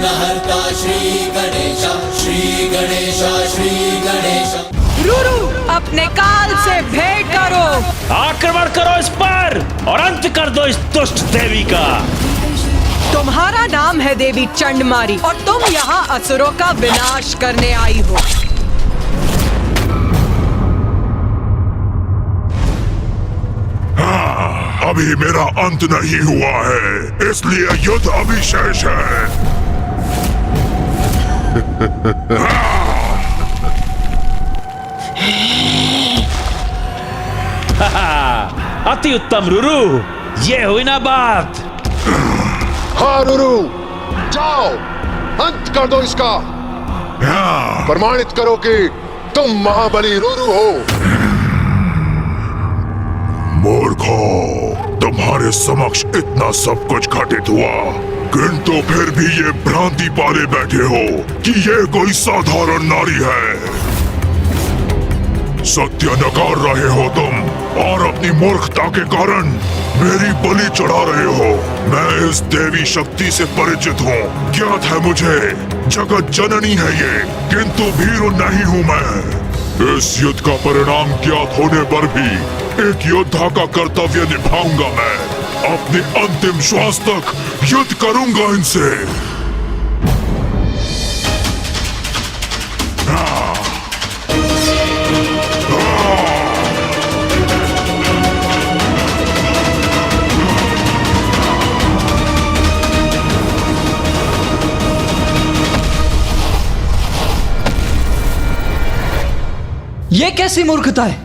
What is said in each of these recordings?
विघ्नहर्ता श्री गणेश, श्री गणेश, श्री गणेश। रुरु, अपने काल से भेंट करो। आक्रमण करो इस पर और अंत कर दो इस दुष्ट देवी का। तुम्हारा नाम है देवी चंडमारी और तुम यहाँ असुरों का विनाश करने आई हो। हाँ, अभी मेरा अंत नहीं हुआ है, इसलिए युद्ध अभी शेष है। अति उत्तम रुरु, ये हुई ना बात। हाँ रुरु, जाओ अंत कर दो इसका। प्रमाणित करो कि तुम महाबली रुरु हो। मूर्खो, तुम्हारे समक्ष इतना सब कुछ घटित हुआ, किंतु फिर भी ये भ्रांति पाले बैठे हो कि ये कोई साधारण नारी है। सत्य नकार रहे हो तुम और अपनी मूर्खता के कारण मेरी बलि चढ़ा रहे हो। मैं इस देवी शक्ति से परिचित हूँ, ज्ञात है मुझे जगत जननी है ये, किंतु भीरू नहीं हूँ मैं। इस युद्ध का परिणाम ज्ञात होने पर भी एक योद्धा का कर्तव्य निभाऊंगा मैं। अपने अंतिम श्वास तक युद्ध करूंगा इनसे। ये कैसी मूर्खता है?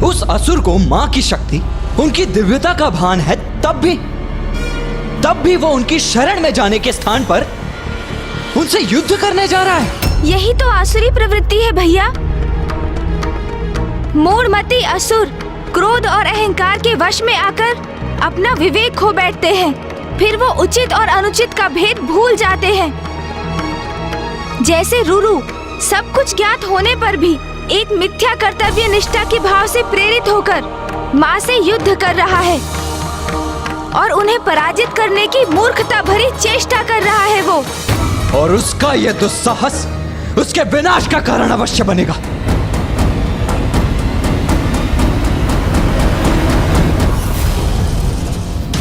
उस असुर को मां की शक्ति, उनकी दिव्यता का भान है, तब भी वो उनकी शरण में जाने के स्थान पर उनसे युद्ध करने जा रहा है। यही तो आसुरी प्रवृत्ति है भैया। मूढ़मती असुर क्रोध और अहंकार के वश में आकर अपना विवेक खो बैठते हैं, फिर वो उचित और अनुचित का भेद भूल जाते हैं। जैसे रुरु सब कुछ ज्ञात होने पर भी एक मिथ्या कर्तव्य निष्ठा के भाव से प्रेरित होकर माँ से युद्ध कर रहा है और उन्हें पराजित करने की मूर्खता भरी चेष्टा कर रहा है वो। और उसका यह दुस्साहस उसके विनाश का कारण अवश्य बनेगा।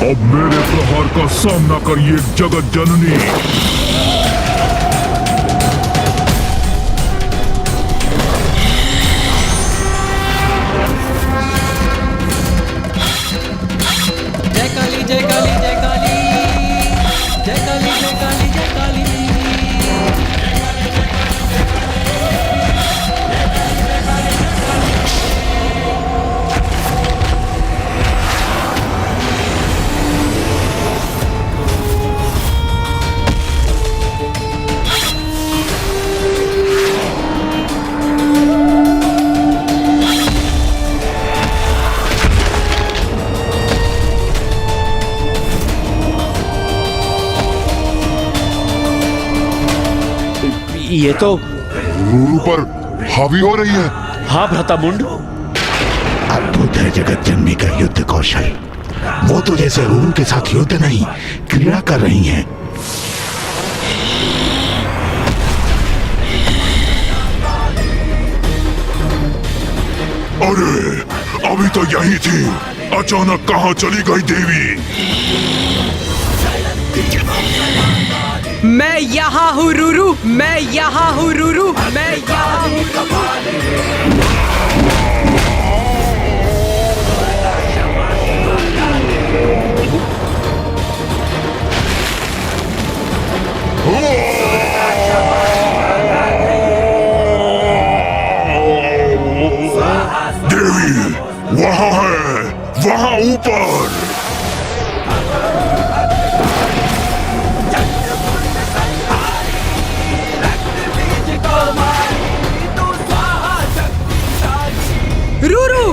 अब मेरे प्रहार का सामना करिए जगत जननी। ये तो रुरु पर हावी हो रही है। हाँ भ्रातामुंड, अद्भुत है जगत जननी का युद्ध कौशल। वो तो जैसे रुरु के साथ युद्ध नहीं, क्रीड़ा कर रही हैं। अरे अभी तो यही थी, अचानक कहाँ चली गई देवी? मैं यहाँ हूँ रुरु, मैं यहाँ हूँ रुरु, मैं यहाँ हूँ। देवी वहाँ है, वहाँ ऊपर। रुरु,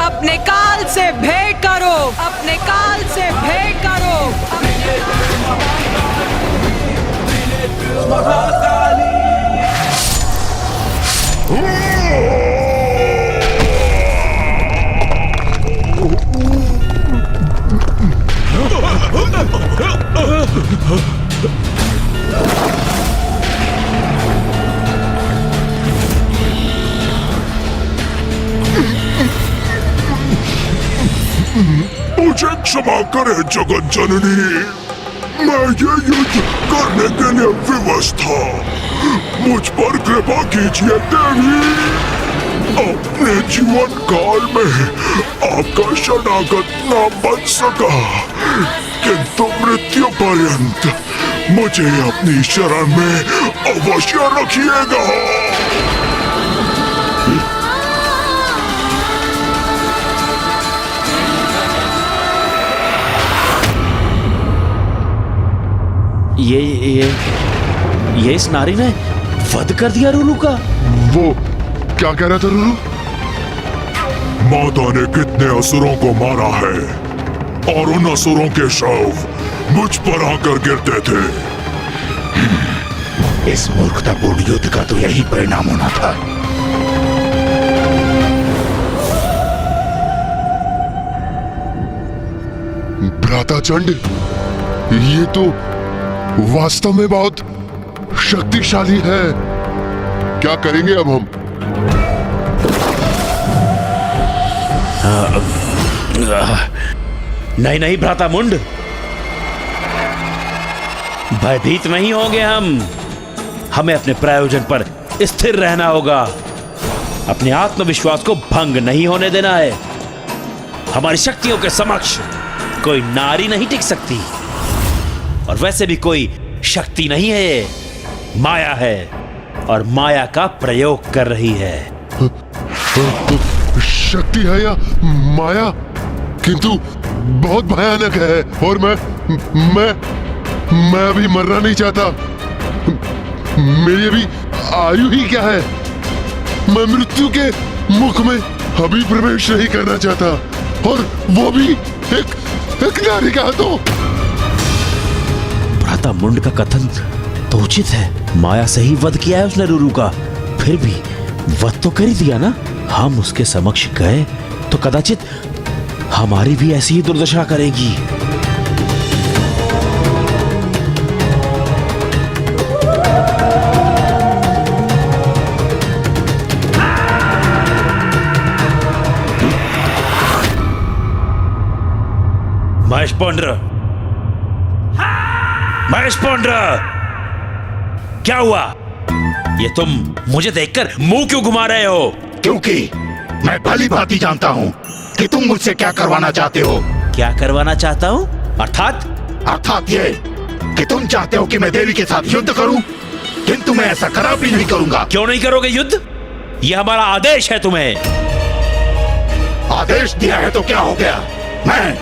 अपने काल से भेंट करो, अपने काल से भेंट करो। क्षमा करे जगत जननी, मैं ये युद्ध करने के लिए विवश था। मुझ पर कृपा कीजिए देवी। अपने जीवन काल में आपका शरणागत न बन सका, किंतु मृत्यु पर्यंत मुझे अपनी शरण में अवश्य रखिएगा। ये इस नारी ने वध कर दिया रुरु का। वो क्या कह रहा था रुरु? माता ने कितने असुरों को मारा है और उन असुरों के शव मुझ पर आकर गिरते थे। इस मूर्खतापूर्ण युद्ध का तो यही परिणाम होना था। भ्राता चंड, ये तो वास्तव में बहुत शक्तिशाली है। क्या करेंगे अब हम? नहीं नहीं भ्राता मुंड, भयभीत नहीं होंगे हम। हमें अपने प्रयोजन पर स्थिर रहना होगा। अपने आत्मविश्वास को भंग नहीं होने देना है। हमारी शक्तियों के समक्ष कोई नारी नहीं टिक सकती, और वैसे भी कोई शक्ति नहीं है, ये माया है, और माया का प्रयोग कर रही है। शक्ति है या माया? किंतु बहुत भयानक है, और मैं अभी मरना नहीं चाहता। मेरी अभी आयु ही क्या है? मैं मृत्यु के मुख में अभी प्रवेश नहीं करना चाहता, और वो भी एक नारी का तो। भ्राता मुंड का कथन तो उचित है। माया से ही वध किया है उसने रुरु का, फिर भी वध तो कर ही दिया ना। हम उसके समक्ष गए तो कदाचित हमारी भी ऐसी ही दुर्दशा करेगी। महेश पौंड्र, महेश पौंड्र, क्या हुआ? ये तुम मुझे देखकर मुंह क्यों घुमा रहे हो? क्योंकि मैं भली भांति जानता हूँ कि तुम मुझसे क्या करवाना चाहते हो। क्या करवाना चाहता हूँ? अर्थात ये कि तुम चाहते हो कि मैं देवी के साथ युद्ध करूं, किंतु मैं ऐसा कदापि नहीं करूंगा। क्यों नहीं करोगे युद्ध? ये हमारा आदेश है तुम्हें। आदेश दिया है तो क्या हो गया? मैं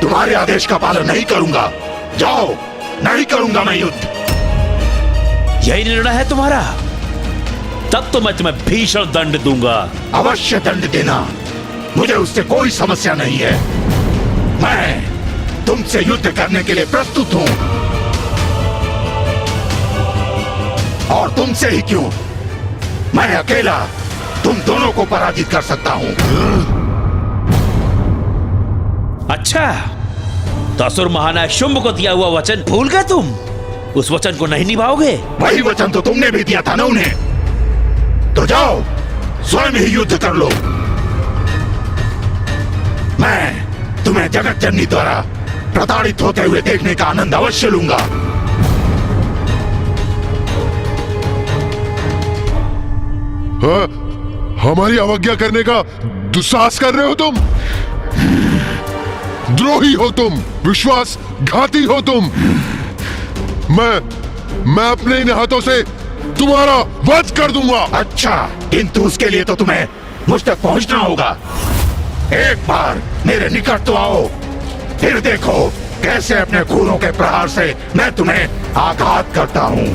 तुम्हारे आदेश का पालन नहीं करूंगा। जाओ, नहीं करूंगा मैं युद्ध। यही निर्णय है तुम्हारा? तब तो मैं तुम्हें भीषण दंड दूंगा। अवश्य दंड देना, मुझे उससे कोई समस्या नहीं है। मैं तुमसे युद्ध करने के लिए प्रस्तुत हूं, और तुमसे ही क्यों, मैं अकेला तुम दोनों को पराजित कर सकता हूं। अच्छा, तो असुर महानायक शुंभ को दिया हुआ वचन भूल गए तुम? उस वचन को नहीं निभाओगे? वही वचन तो तुमने भी दिया था ना उन्हें। तो जाओ, स्वयं ही युद्ध कर लो। मैं तुम्हें जगत जननी द्वारा प्रताड़ित होते हुए देखने का आनंद अवश्य लूंगा। हाँ, हमारी अवज्ञा करने का दुस्साहस कर रहे हो तुम। द्रोही हो तुम, विश्वासघाती हो तुम। मैं अपने इन हाथों से तुम्हारा वध कर दूंगा। अच्छा, किंतु उसके लिए तो तुम्हें मुझ तक पहुंचना होगा। एक बार मेरे निकट तो आओ, फिर देखो कैसे अपने खूनों के प्रहार से मैं तुम्हें आघात करता हूँ।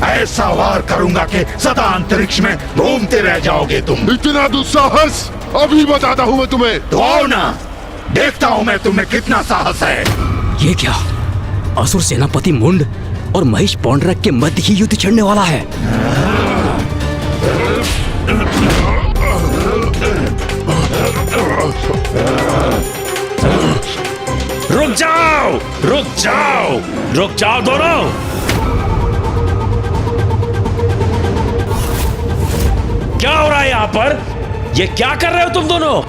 ऐसा वार करूंगा कि सदा अंतरिक्ष में घूमते रह जाओगे तुम। इतना दुस्साहस अभी बताता हूँ मैं तुम्हें। तो आओ ना, देखता हूँ मैं तुम्हें कितना साहस है। ये क्या? असुर सेनापति मुंड और महेश पौंड्रक के मध्य ही युद्ध छिड़ने वाला है। रुक जाओ, रुक जाओ, रुक जाओ दोनों। क्या हो रहा है यहाँ पर? ये क्या कर रहे हो तुम दोनों?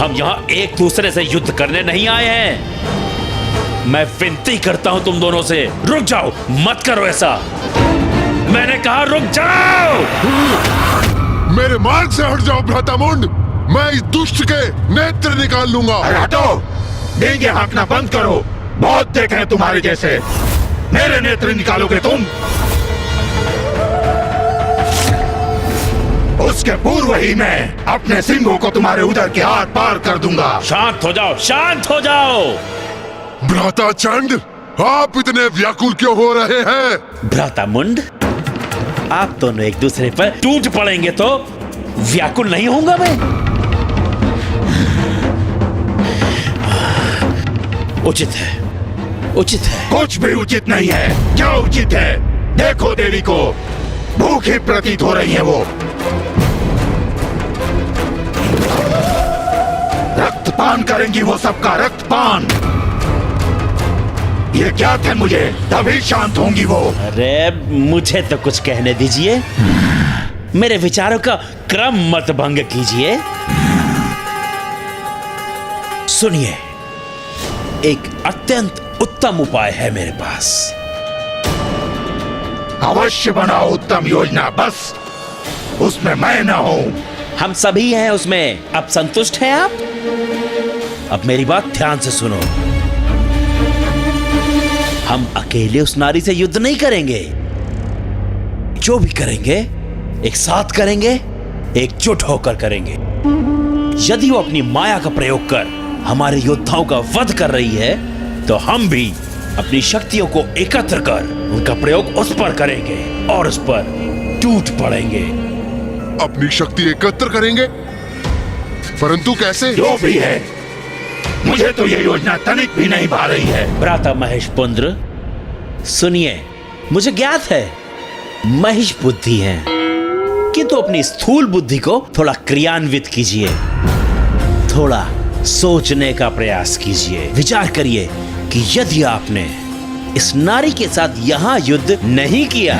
हम यहाँ एक दूसरे से युद्ध करने नहीं आए हैं। मैं विनती करता हूं तुम दोनों से, रुक जाओ, मत करो ऐसा। मैंने कहा रुक जाओ। मेरे मार्ग से हट जाओ भ्रातामुंड, मैं इस दुष्ट के नेत्र निकाल लूंगा। अरे हटो, देंगे हाँकना बंद करो। बहुत देखे हैं तुम्हारे जैसे। मेरे नेत्र निकालोगे तुम? उसके पूर्व ही मैं अपने सिंहों को तुम्हारे उदर के आर पार कर दूंगा। शांत हो जाओ, शांत हो जाओ। भ्राता चंड, आप इतने व्याकुल क्यों हो रहे हैं? भ्राता मुंड, आप दोनों एक दूसरे पर टूट पड़ेंगे तो व्याकुल नहीं होऊंगा मैं। उचित है, उचित है। कुछ भी उचित नहीं है। क्या उचित है? देखो देवी को, भूखी प्रतीत हो रही है वो। रक्तपान करेंगी वो, सबका रक्तपान। ये क्या थे मुझे, तभी शांत होंगी वो। अरे मुझे तो कुछ कहने दीजिए, मेरे विचारों का क्रम मत भंग कीजिए। सुनिए, एक अत्यंत उत्तम उपाय है मेरे पास। अवश्य बनाओ उत्तम योजना, बस उसमें मैं ना हूं। हम सभी हैं उसमें। अब संतुष्ट हैं आप? अब मेरी बात ध्यान से सुनो। हम अकेले उस नारी से युद्ध नहीं करेंगे। जो भी करेंगे एक साथ करेंगे, एकजुट होकर करेंगे। यदि वो अपनी माया का प्रयोग कर हमारे योद्धाओं का वध कर रही है, तो हम भी अपनी शक्तियों को एकत्र कर उनका प्रयोग उस पर करेंगे और उस पर टूट पड़ेंगे। अपनी शक्ति एकत्र करेंगे, परंतु कैसे? जो भी है, मुझे तो ये योजना तनिक भी नहीं भा रही है। भ्राता महेश पुंद्र, सुनिए, मुझे ज्ञात है महिष बुद्धि है, किंतु अपनी स्थूल बुद्धि को थोड़ा क्रियान्वित कीजिए। थोड़ा सोचने का प्रयास कीजिए। विचार करिए कि यदि आपने इस नारी के साथ यहां युद्ध नहीं किया,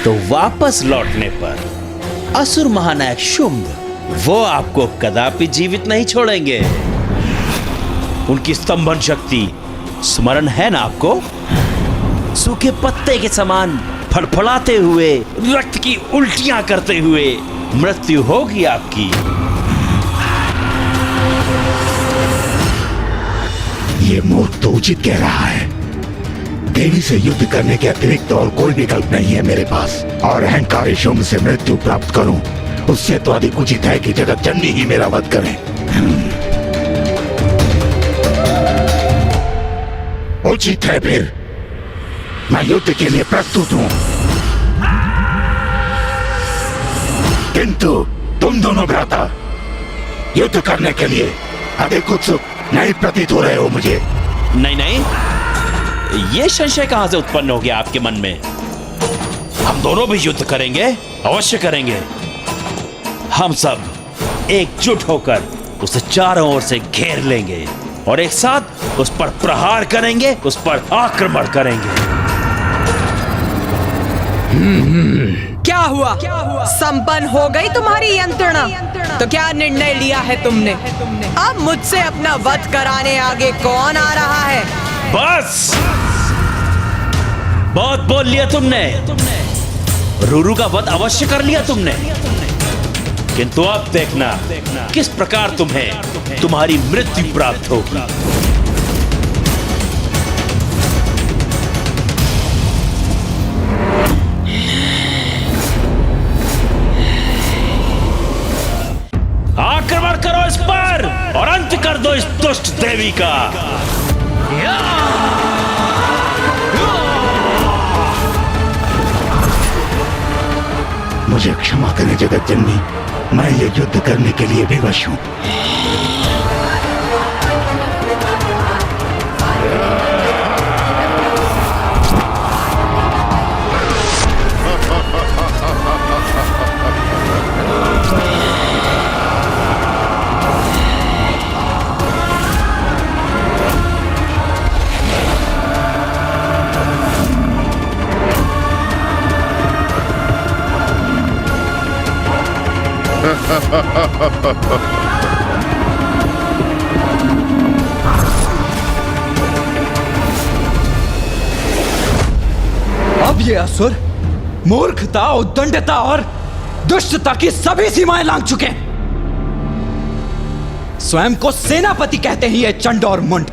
तो वापस लौटने पर असुर महानायक शुंभ वो आपको कदापि जीवित नहीं छोड़ेंगे। उनकी स्तंभन शक्ति स्मरण है ना आपको? सूखे पत्ते के समान फड़फड़ाते हुए, रक्त की उल्टियां करते हुए मृत्यु होगी आपकी। ये मूर्ख तो उचित कह रहा है। देवी से युद्ध करने के अतिरिक्त और कोई विकल्प नहीं है मेरे पास। और अहंकारी शुंभ से मृत्यु प्राप्त करूं, उससे तो अधिक उचित है कि जगत जननी ही मेरा वध करे। उचित है फिर, मैं युद्ध के लिए प्रस्तुत हूं। किंतु तुम दोनों भ्राता युद्ध करने के लिए अधिक उत्सुक नहीं प्रतीत हो रहे हो मुझे। नहीं नहीं, ये संशय कहां से उत्पन्न हो गया आपके मन में? हम दोनों भी युद्ध करेंगे, अवश्य करेंगे। हम सब एकजुट होकर उसे चारों ओर से घेर लेंगे और एक साथ उस पर प्रहार करेंगे, उस पर आक्रमण करेंगे। क्या हुआ? संपन्न हो गई तुम्हारी यंत्रणा? तो क्या निर्णय लिया है तुमने? अब मुझसे अपना वध कराने आगे कौन आ रहा है? बस बहुत बोल लिया तुमने। रूरू का वध अवश्य कर लिया तुमने, किंतु अब देखना किस प्रकार तुम्हें तुम्हारी मृत्यु प्राप्त होगी। आक्रमण करो इस पर और अंत कर दो इस दुष्ट देवी का। मुझे क्षमा करें जगत जननी, मैं ये युद्ध करने के लिए विवश हूं। अब ये असुर मूर्खता, उद्दंडता और दुष्टता की सभी सीमाएं लांघ चुके हैं। स्वयं को सेनापति कहते हैं ये चंड और मुंड,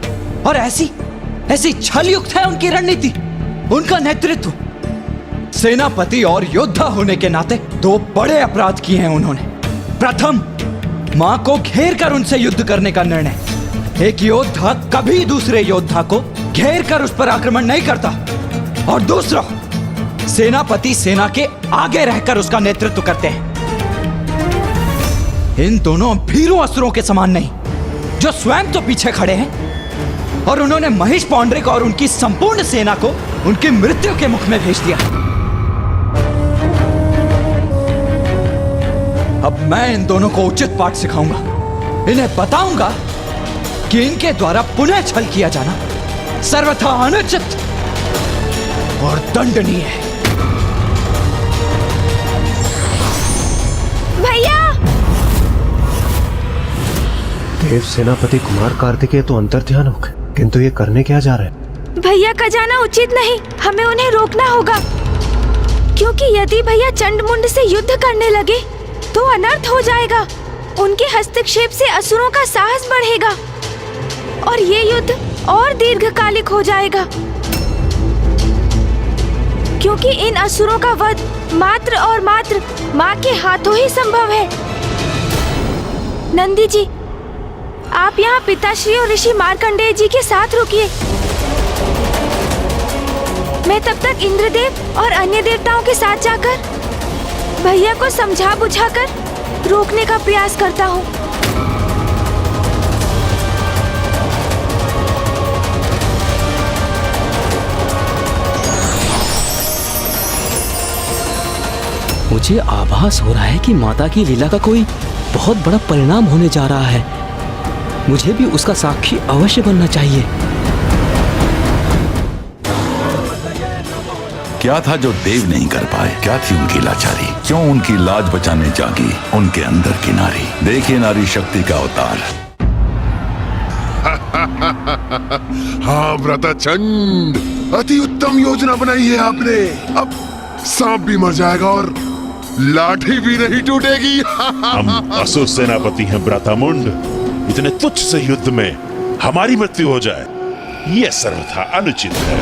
और ऐसी छलयुक्त है उनकी रणनीति, उनका नेतृत्व। सेनापति और योद्धा होने के नाते दो बड़े अपराध किए हैं उन्होंने। प्रथम, मां को घेर कर उनसे युद्ध करने का निर्णय। एक योद्धा कभी दूसरे योद्धा को घेर कर उस पर आक्रमण नहीं करता। और दूसरा, सेनापति सेना के आगे रहकर उसका नेतृत्व करते हैं। इन दोनों भीरू असुरों के समान नहीं, जो स्वयं तो पीछे खड़े हैं और उन्होंने महिष पौंड्रिक और उनकी संपूर्ण सेना को उनकी मृत्यु के मुख में भेज दिया। अब मैं इन दोनों को उचित पाठ सिखाऊंगा। इन्हें बताऊंगा कि इनके द्वारा पुनः छल किया जाना सर्वथा अनुचित और दंडनीय है। भैया! देव सेनापति कुमार कार्तिकेय तो अंतर्ध्यान हो गए, किंतु ये करने क्या जा रहे हैं? भैया का जाना उचित नहीं, हमें उन्हें रोकना होगा, क्योंकि यदि भैया चंडमुंड से युद्ध करने लगे तो अनर्थ हो जाएगा। उनके हस्तक्षेप से असुरों का साहस बढ़ेगा और ये युद्ध और दीर्घकालिक हो जाएगा, क्योंकि इन असुरों का वध मात्र और मात्र माँ के हाथों ही संभव है। नंदी जी, आप यहाँ पिताश्री और ऋषि मार्कंडेय जी के साथ रुकिए। मैं तब तक इंद्रदेव और अन्य देवताओं के साथ जाकर भैया को समझा बुझाकर रोकने का प्रयास करता हूँ। मुझे आभास हो रहा है कि माता की लीला का कोई बहुत बड़ा परिणाम होने जा रहा है। मुझे भी उसका साक्षी अवश्य बनना चाहिए। क्या था जो देव नहीं कर पाए? क्या थी उनकी लाचारी? क्यों उनकी लाज बचाने जागी उनके अंदर की नारी? देखिए नारी शक्ति का अवतार। हाँ व्रताचंड, अति उत्तम योजना बनाई है आपने। अब सांप भी मर जाएगा और लाठी भी नहीं टूटेगी। हम असुर सेनापति हैं व्रतामुंड, इतने तुच्छ से युद्ध में हमारी मृत्यु हो जाए, यह सर्वथा अनुचित है।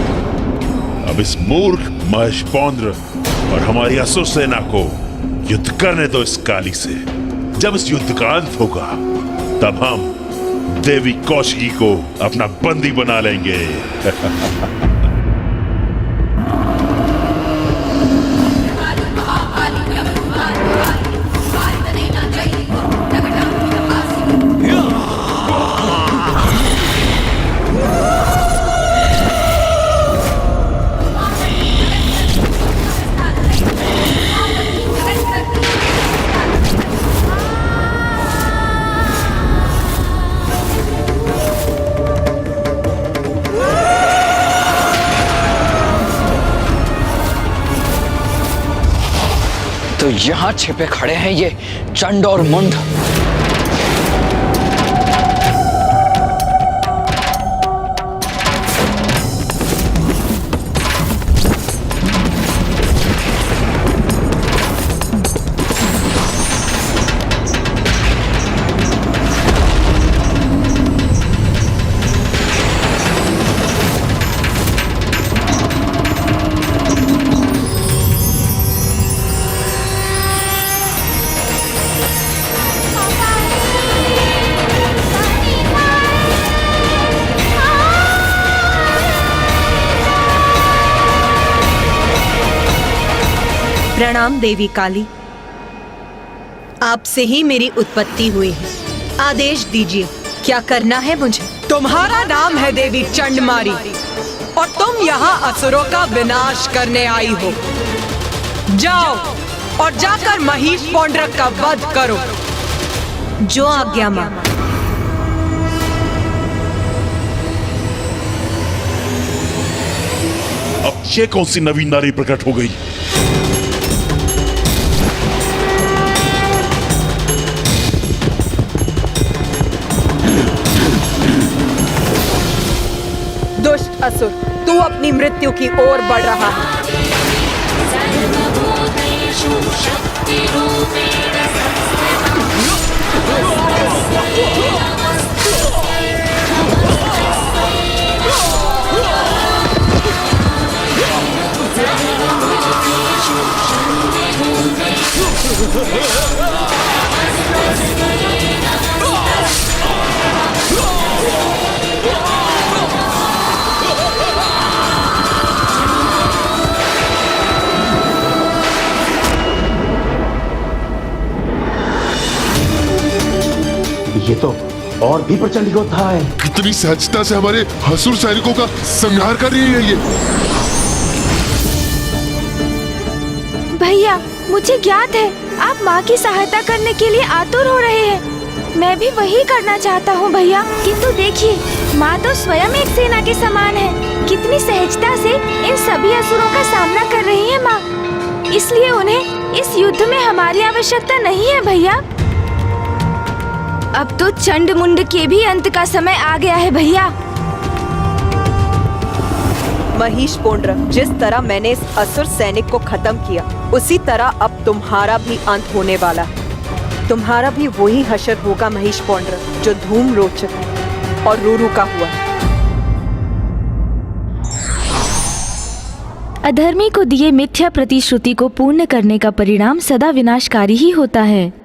अब इस मूर्ख महिष पौंड्र और हमारी असुर सेना को युद्ध करने दो इस काली से। जब इस युद्ध का अंत होगा तब हम देवी कौशिकी को अपना बंदी बना लेंगे। तो यहाँ छिपे खड़े हैं ये चंड और मुंड। प्रणाम देवी काली, आपसे ही मेरी उत्पत्ति हुई है। आदेश दीजिए, क्या करना है मुझे? तुम्हारा नाम है देवी चंडमारी और तुम यहाँ असुरों का विनाश करने आई हो। जाओ और जाकर महिष पौंड्रक का वध करो। जो आज्ञा मां। अब ये कौन सी नवीन नारी प्रकट हो गई? दुष्ट असुर, तू अपनी मृत्यु की ओर बढ़ रहा है। ये तो और भी प्रचंड योद्धा है। कितनी सहजता से हमारे असुर सैनिकों का संहार कर रही है ये। भैया, मुझे ज्ञात है आप माँ की सहायता करने के लिए आतुर हो रहे हैं। मैं भी वही करना चाहता हूँ भैया, किंतु देखिए माँ तो स्वयं एक सेना के समान है। कितनी सहजता से इन सभी असुरों का सामना कर रही है माँ। इसलिए उन्हें इस युद्ध में हमारी आवश्यकता नहीं है भैया। अब तो चंड मुंड के भी अंत का समय आ गया है भैया। महिष पोंड्र, जिस तरह मैंने इस असुर सैनिक को खत्म किया, उसी तरह अब तुम्हारा भी अंत होने वाला है। तुम्हारा भी वही हशर होगा महिष पोंड्र, जो धूम रोचक और रूरू का हुआ। अधर्मी को दिए मिथ्या प्रतिश्रुति को पूर्ण करने का परिणाम सदा विनाशकारी ही होता है।